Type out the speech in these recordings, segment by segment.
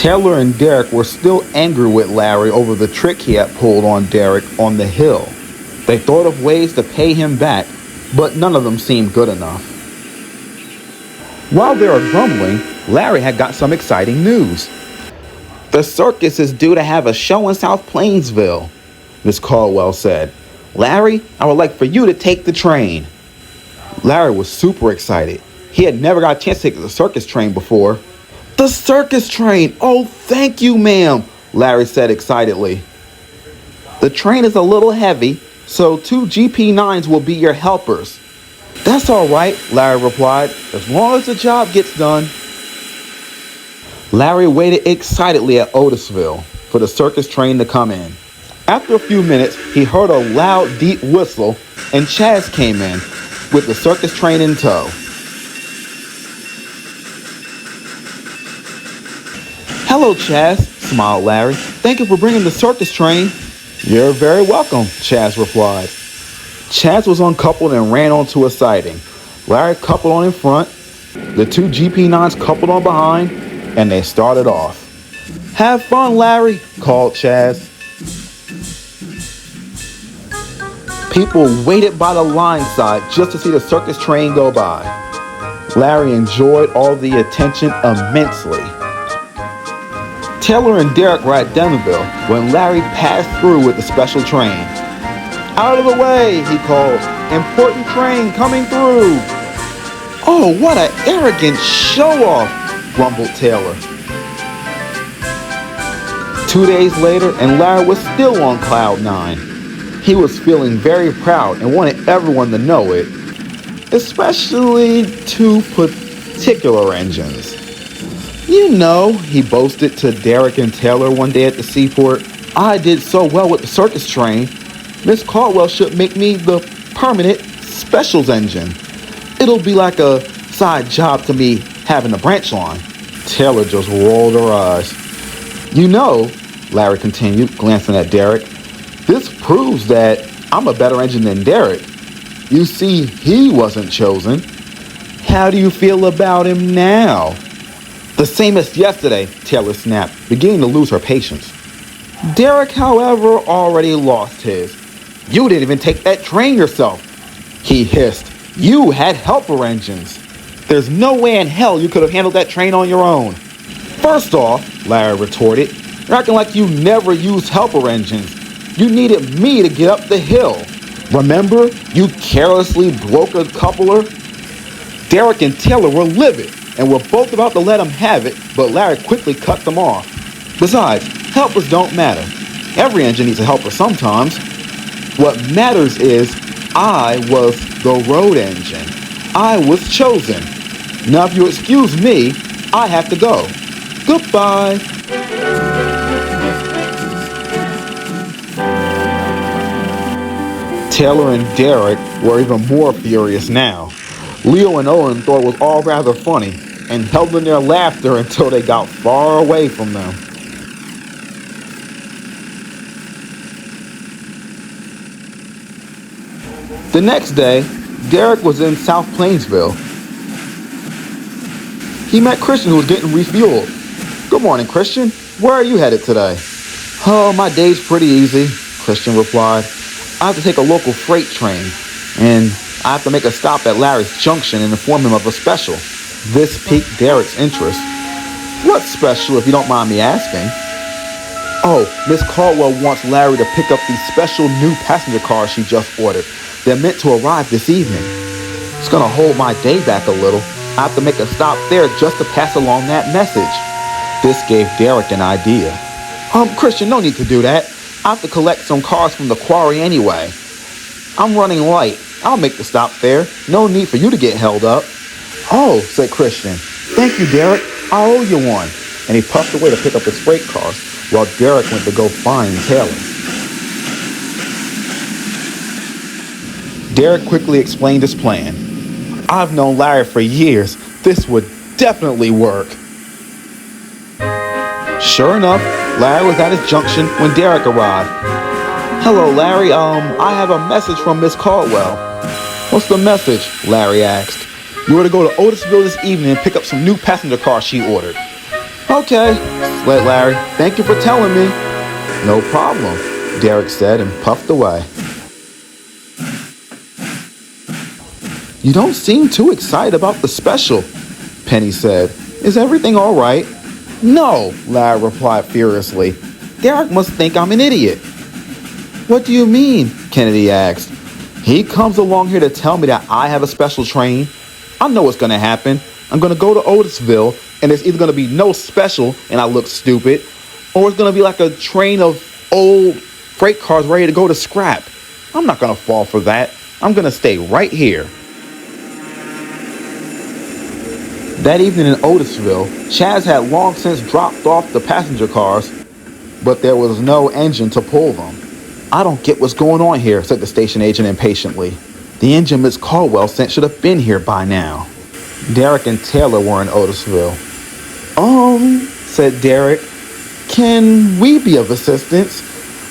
Taylor and Derrick were still angry with Larry over the trick he had pulled on Derrick on the hill. They thought of ways to pay him back, but none of them seemed good enough. While they were grumbling, Larry had got some exciting news. "The circus is due to have a show in South Plainsville," Miss Caldwell said. "Larry, I would like for you to take the train." Larry was super excited. He had never got a chance to take the circus train before. "The circus train! Oh, thank you, ma'am," Larry said excitedly. "The train is a little heavy, so 2 GP9s will be your helpers." "That's all right," Larry replied, "as long as the job gets done." Larry waited excitedly at Otisville for the circus train to come in. After a few minutes, he heard a loud, deep whistle, and Chaz came in with the circus train in tow. "Hello, Chaz," smiled Larry. "Thank you for bringing the circus train." "You're very welcome," Chaz replied. Chaz was uncoupled and ran onto a siding. Larry coupled on in front, the 2 GP9s coupled on behind, and they started off. "Have fun, Larry," called Chaz. People waited by the line side just to see the circus train go by. Larry enjoyed all the attention immensely. Taylor and Derrick were at Denverville when Larry passed through with the special train. "Out of the way," he called. "Important train coming through." "Oh, what an arrogant show-off," grumbled Taylor. 2 days later, and Larry was still on cloud 9. He was feeling very proud and wanted everyone to know it, especially 2 particular engines. "You know," he boasted to Derrick and Taylor one day at the seaport, "I did so well with the circus train. Miss Caldwell should make me the permanent specials engine. It'll be like a side job to me having a branch line." Taylor just rolled her eyes. "You know," Larry continued, glancing at Derrick, "this proves that I'm a better engine than Derrick. You see, he wasn't chosen. How do you feel about him now?" "The same as yesterday," Taylor snapped, beginning to lose her patience. Derrick, however, already lost his. "You didn't even take that train yourself," he hissed. "You had helper engines. There's no way in hell you could have handled that train on your own." "First off," Larry retorted, "you're acting like you never used helper engines. You needed me to get up the hill. Remember, you carelessly broke a coupler?" Derrick and Taylor were livid and were both about to let him have it, but Larry quickly cut them off. "Besides, helpers don't matter. Every engine needs a helper sometimes. What matters is I was the road engine. I was chosen. Now if you excuse me, I have to go. Goodbye." Taylor and Derrick were even more furious now. Leo and Owen thought it was all rather funny and held in their laughter until they got far away from them. The next day, Derrick was in South Plainsville. He met Christian, who was getting refueled. "Good morning, Christian. Where are you headed today?" "Oh, my day's pretty easy," Christian replied. "I have to take a local freight train, and I have to make a stop at Larry's Junction and inform him of a special." This piqued Derrick's interest. "What special, if you don't mind me asking?" "Oh, Miss Caldwell wants Larry to pick up these special new passenger cars she just ordered. They're meant to arrive this evening. It's going to hold my day back a little. I have to make a stop there just to pass along that message." This gave Derrick an idea. Christian, no need to do that. I have to collect some cars from the quarry anyway. I'm running late. I'll make the stop there. No need for you to get held up." "Oh," said Christian. "Thank you, Derrick. I owe you one." And he puffed away to pick up his freight cars while Derrick went to go find Taylor. Derrick quickly explained his plan. "I've known Larry for years. This would definitely work." Sure enough, Larry was at his junction when Derrick arrived. "Hello, Larry. I have a message from Miss Caldwell." "What's the message?" Larry asked. "You were to go to Otisville this evening and pick up some new passenger cars she ordered." Okay, said Larry. Thank you for telling me. No problem, Derrick said and puffed away. You don't seem too excited about the special, Penny said. Is everything all right? No, Larry replied furiously. Derrick must think I'm an idiot. What do you mean? Kennedy asked. He comes along here to tell me that I have a special train. I know what's going to happen. I'm going to go to Otisville, and there's either going to be no special, and I look stupid, or it's going to be like a train of old freight cars ready to go to scrap. I'm not going to fall for that. I'm going to stay right here. That evening in Otisville, Chaz had long since dropped off the passenger cars, but there was no engine to pull them. I don't get what's going on here, said the station agent impatiently. The engine Miss Caldwell sent should have been here by now. Derrick and Taylor were in Otisville. Said Derrick, can we be of assistance?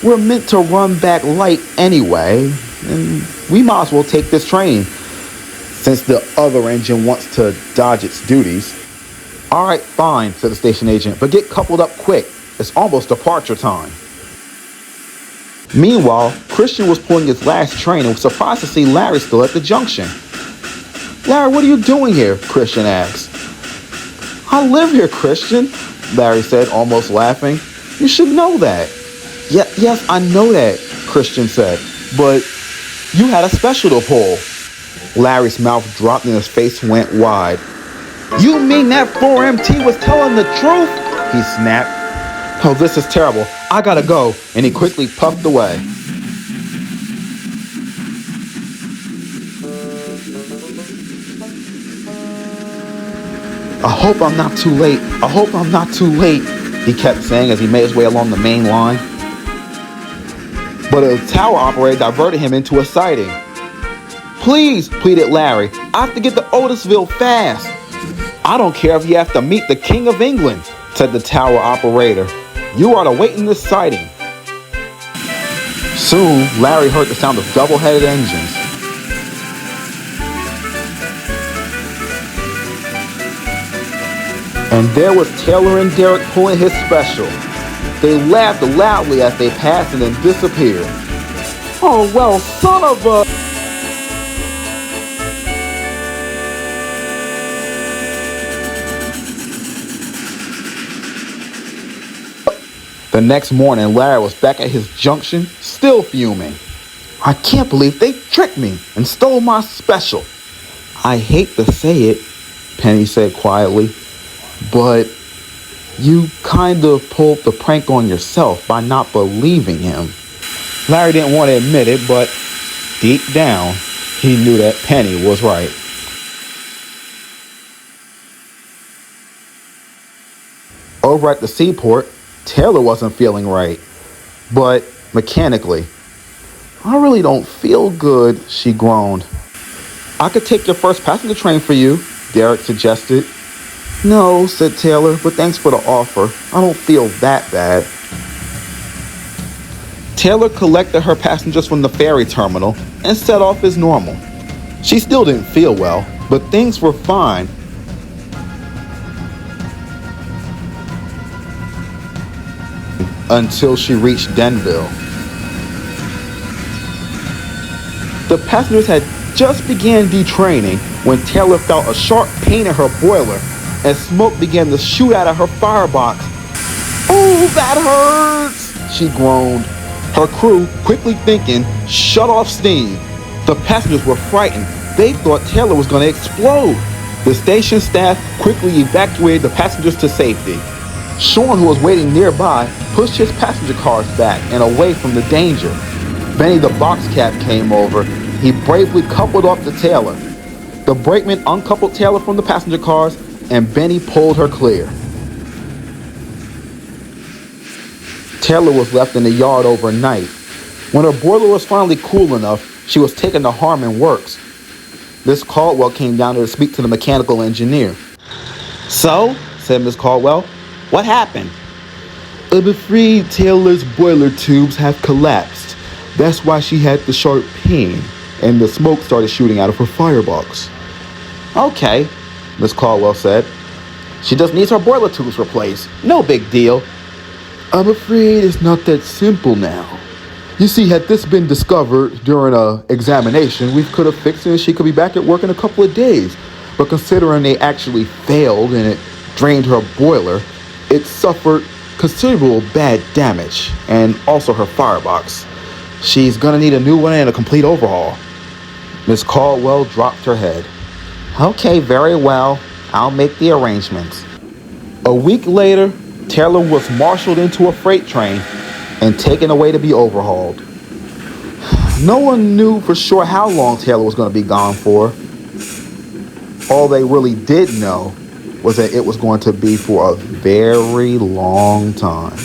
We're meant to run back light anyway, and we might as well take this train, since the other engine wants to dodge its duties. All right, fine, said the station agent, but get coupled up quick. It's almost departure time. Meanwhile, Christian was pulling his last train and was surprised to see Larry still at the junction. Larry, what are you doing here? Christian asked. I live here, Christian, Larry said, almost laughing. You should know that. Yes, I know that, Christian said, but you had a special to pull. Larry's mouth dropped and his face went wide. You mean that 4MT was telling the truth? He snapped. Oh, this is terrible. I gotta go. And he quickly puffed away. I hope I'm not too late. I hope I'm not too late, he kept saying as he made his way along the main line. But a tower operator diverted him into a siding. Please, pleaded Larry. I have to get to Otisville fast. I don't care if you have to meet the King of England, said the tower operator. You are to wait in this siding. Soon, Larry heard the sound of double-headed engines. And there was Taylor and Derrick pulling his special. They laughed loudly as they passed and then disappeared. Oh, well, son of a... The next morning, Larry was back at his junction, still fuming. I can't believe they tricked me and stole my special. I hate to say it, Penny said quietly, but you kind of pulled the prank on yourself by not believing him. Larry didn't want to admit it, but deep down, he knew that Penny was right. Over at the seaport, Taylor wasn't feeling right, but mechanically. I really don't feel good, she groaned. I could take your first passenger train for you, Derrick suggested. No, said Taylor, but thanks for the offer. I don't feel that bad. Taylor collected her passengers from the ferry terminal and set off as normal. She still didn't feel well, but things were fine. Until she reached Denville. The passengers had just began detraining when Taylor felt a sharp pain in her boiler and smoke began to shoot out of her firebox. Oh, that hurts, she groaned. Her crew, quickly thinking, shut off steam. The passengers were frightened. They thought Taylor was going to explode. The station staff quickly evacuated the passengers to safety. Sean, who was waiting nearby, pushed his passenger cars back and away from the danger. Benny the box cat came over. He bravely coupled off to Taylor. The brakeman uncoupled Taylor from the passenger cars, and Benny pulled her clear. Taylor was left in the yard overnight. When her boiler was finally cool enough, she was taken to Harmon Works. Miss Caldwell came down there to speak to the mechanical engineer. So, said Miss Caldwell, what happened? I'm afraid Taylor's boiler tubes have collapsed. That's why she had the sharp pain, and the smoke started shooting out of her firebox. Okay, Miss Caldwell said. She just needs her boiler tubes replaced. No big deal. I'm afraid it's not that simple now. You see, had this been discovered during a examination, we could have fixed it and she could be back at work in a couple of days. But considering they actually failed and it drained her boiler, it suffered considerable bad damage, and also her firebox. She's gonna need a new one and a complete overhaul. Miss Caldwell dropped her head. Okay, very well. I'll make the arrangements. A week later, Taylor was marshaled into a freight train and taken away to be overhauled. No one knew for sure how long Taylor was going to be gone for. All they really did know was that it was going to be for a very long time.